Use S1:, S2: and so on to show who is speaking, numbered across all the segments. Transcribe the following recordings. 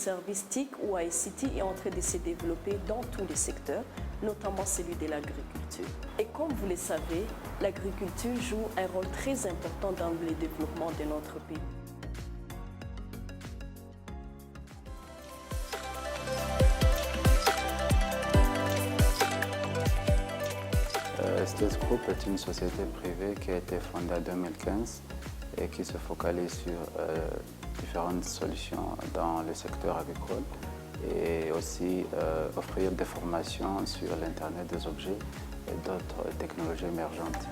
S1: services TIC ou ICT est en train de se développer dans tous les secteurs, notamment celui de l'agriculture. Et comme vous le savez, l'agriculture joue un rôle très important dans le développement de notre pays.
S2: STS Group est une société privée qui a été fondée en 2015 et qui se focalise sur différentes solutions dans le secteur agricole et aussi offrir des formations sur l'Internet des objets et d'autres technologies émergentes.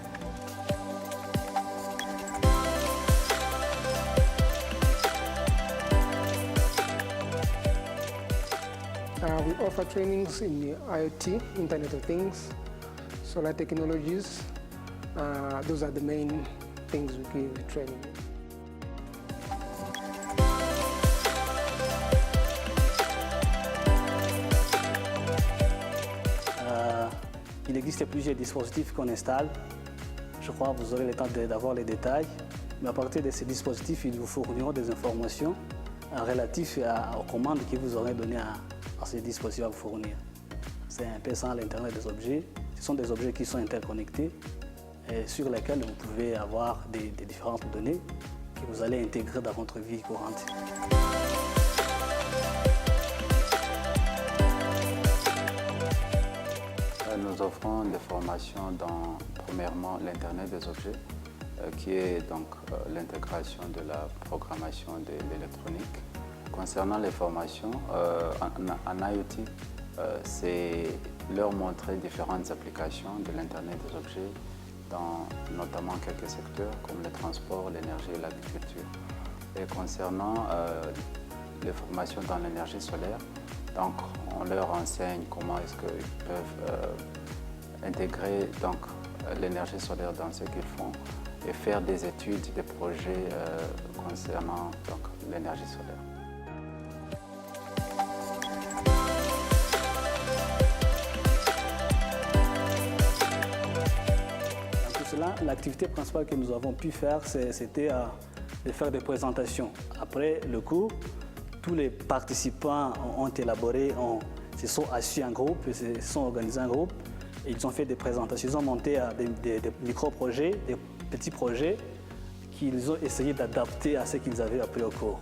S3: We offer trainings in IoT, Internet of Things, solar technologies. Those are the main things we give training.
S4: Il existe plusieurs dispositifs qu'on installe. Je crois que vous aurez le temps d'avoir les détails. Mais à partir de ces dispositifs, ils vous fourniront des informations relatives aux commandes que vous aurez données à ces dispositifs à vous fournir. C'est un peu ça l'Internet des objets. Ce sont des objets qui sont interconnectés et sur lesquels vous pouvez avoir des différentes données que vous allez intégrer dans votre vie courante.
S2: Nous offrons des formations dans, premièrement, l'Internet des objets, qui est donc l'intégration de la programmation de l'électronique. Concernant les formations, en IoT, c'est leur montrer différentes applications de l'Internet des objets dans notamment quelques secteurs comme le transport, l'énergie et l'agriculture. Et concernant les formations dans l'énergie solaire, donc on leur enseigne comment est-ce qu'ils peuvent intégrer l'énergie solaire dans ce qu'ils font et faire des études, des projets concernant l'énergie solaire.
S4: L'activité principale que nous avons pu faire, c'était de faire des présentations. Après le cours, tous les participants ont élaboré, se sont assis en groupe, se sont organisés en groupe, et ils ont fait des présentations. Ils ont monté des micro-projets, des petits projets qu'ils ont essayé d'adapter à ce qu'ils avaient appris au cours.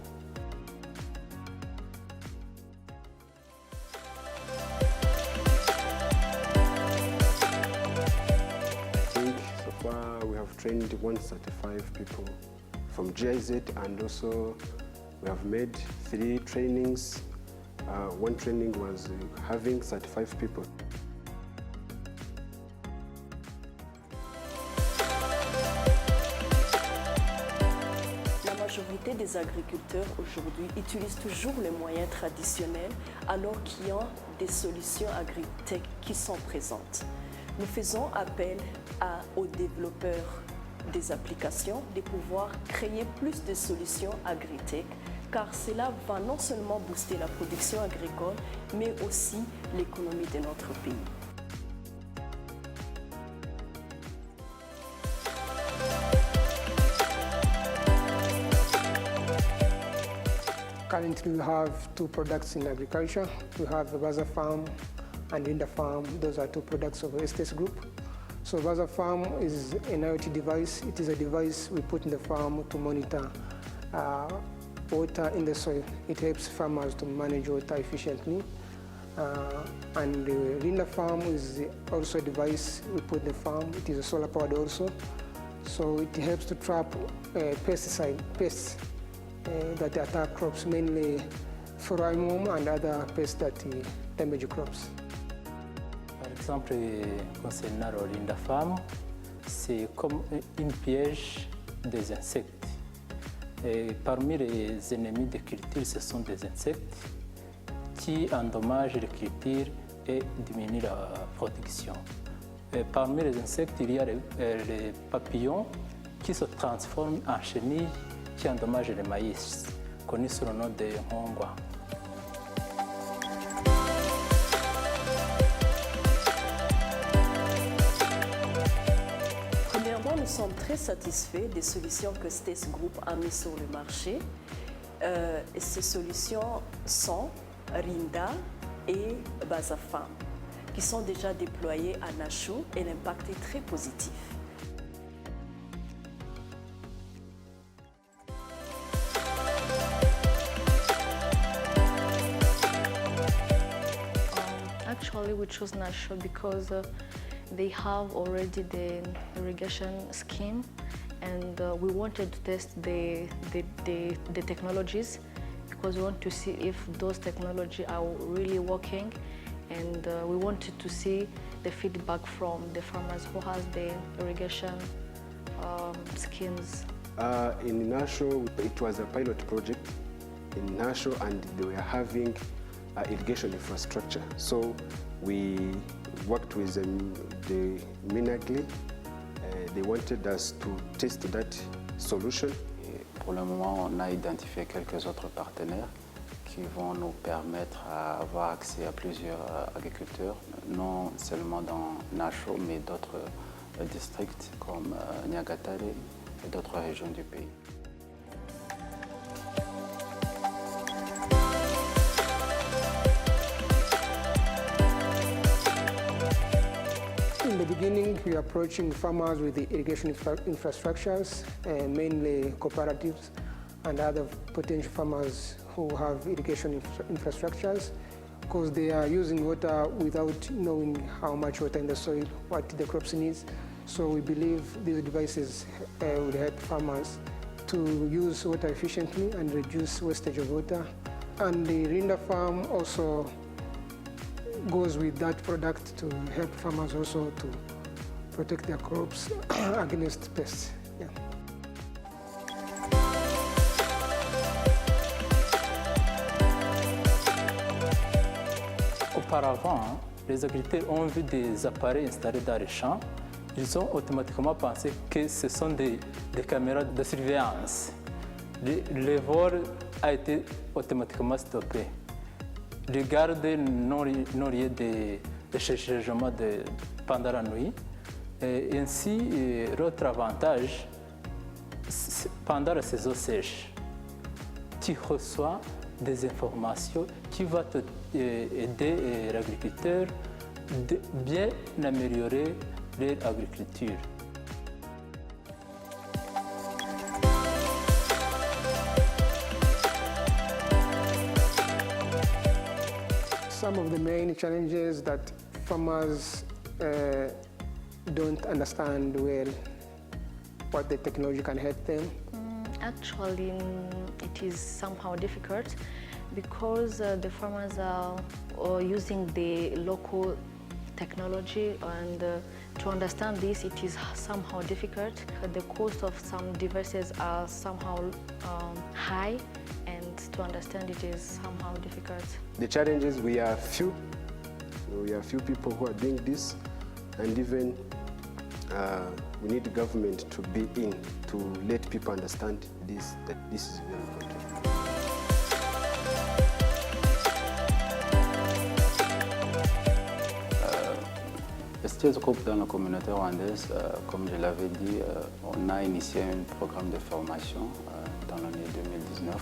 S5: We have trained 135 people from GIZ, and also we have made 3 trainings. One training was having 35 people.
S1: La majorité des agriculteurs aujourd'hui utilisent toujours les moyens traditionnels alors qu'il y a des solutions agritech qui sont présentes. Nous faisons appel aux développeurs des applications de pouvoir créer plus de solutions agritech, car cela va non seulement booster la production agricole, mais aussi l'économie de notre pays.
S3: Currently, we have 2 products in agriculture. We have the Baza Farm and Linda Farm. Those are 2 products of STS Group. So Baza Farm is an IoT device. It is a device we put in the farm to monitor water in the soil. It helps farmers to manage water efficiently. And the Linda Farm is also a device we put in the farm. It is a solar powered also. So it helps to trap pests that attack crops, mainly flyworm and other pests that damage crops.
S6: Par exemple, concernant Linda Farm, c'est comme une piège des insectes. Et parmi les ennemis des cultures, ce sont des insectes qui endommagent les cultures et diminuent la production. Et parmi les insectes, il y a les papillons qui se transforment en chenilles qui endommagent le maïs, connu sous le nom de Mongwa.
S1: Premièrement, nous sommes très satisfaits des solutions que STS Group a mises sur le marché. Et ces solutions sont Rinda et Bazafam, qui sont déjà déployées à Nachou et l'impact est très positif.
S7: Actually, we chose Nasho because they have already the irrigation scheme, and we wanted to test the technologies because we want to see if those technologies are really working, and we wanted to see the feedback from the farmers who has the irrigation schemes.
S5: In Nasho, it was a pilot project in Nasho, and they were having irrigation infrastructure. So we worked with the Minagri. They wanted us to test that solution.
S2: Et pour le moment, on a identifié quelques autres partenaires qui vont nous permettre d'avoir accès à plusieurs agriculteurs, non seulement dans Nasho, mais d'autres districts comme Nyagatare et d'autres régions du pays.
S3: In the beginning, we are approaching farmers with the irrigation infrastructures, mainly cooperatives and other potential farmers who have irrigation infrastructures, because they are using water without knowing how much water in the soil, what the crops needs. So we believe these devices will help farmers to use water efficiently and reduce wastage of water. And the Rinda farm also goes with that product to help farmers also to protect their crops against pests. Yeah.
S6: Auparavant, les agriculteurs ont vu des appareils installés dans les champs. Ils ont automatiquement pensé que ce sont des caméras de surveillance. Le vol a été automatiquement stoppé. Le garde n'aurait de chargement pendant la nuit. Et ainsi, l'autre avantage, pendant la saison sèche, tu reçois des informations qui vont aider l'agriculteur de bien améliorer leur agriculture.
S3: Some of the main challenges that farmers don't understand well what the technology can help them.
S7: Actually, it is somehow difficult because the farmers are using the local technology, and to understand this, it is somehow difficult. The cost of some devices are somehow high, and to understand it is somehow difficult.
S5: The challenges, we are few people who are doing this, and even we need the government to be in to let people understand this, that this is very important.
S2: STS Group dans la communauté rwandaise, comme je l'avais dit, on a initié un programme de formation dans l'année 2019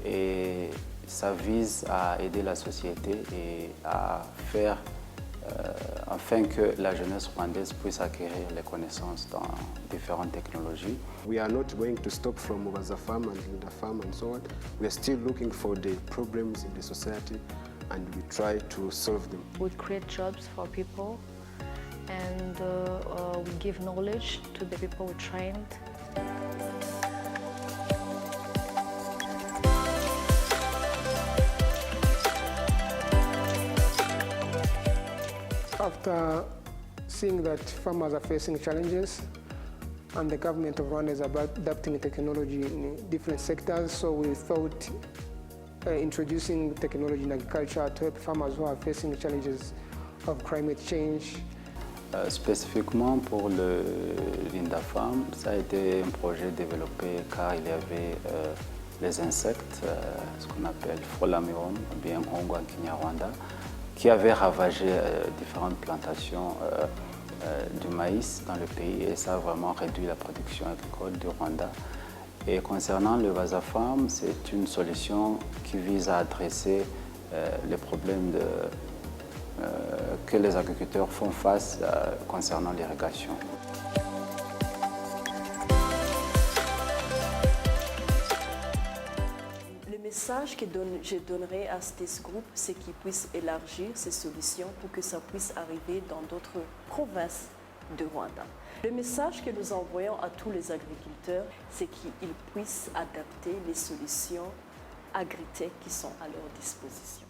S2: et ça vise à aider la société et à faire afin que la jeunesse rwandaise puisse acquérir les connaissances dans différentes technologies.
S5: We are not going to stop from Bazafam and Rinda Farm and so on. We are still looking for the problems in the society and we try to solve them.
S7: We create jobs for people, and we give knowledge to the people we trained.
S3: After seeing that farmers are facing challenges and the government of Rwanda is adapting technology in different sectors, so we thought introducing technology in agriculture to help farmers who are facing challenges of climate change.
S2: Spécifiquement pour le Rinda Farm, ça a été un projet développé car il y avait les insectes, ce qu'on appelle Frolamirum, bien Ongo en Kinyarwanda, qui avaient ravagé différentes plantations du maïs dans le pays et ça a vraiment réduit la production agricole du Rwanda. Et concernant le Vasafarm, c'est une solution qui vise à adresser les problèmes que les agriculteurs font face concernant l'irrigation.
S1: Le message que je donnerai à STES Group, c'est qu'ils puissent élargir ces solutions pour que ça puisse arriver dans d'autres provinces de Rwanda. Le message que nous envoyons à tous les agriculteurs, c'est qu'ils puissent adapter les solutions agritech qui sont à leur disposition.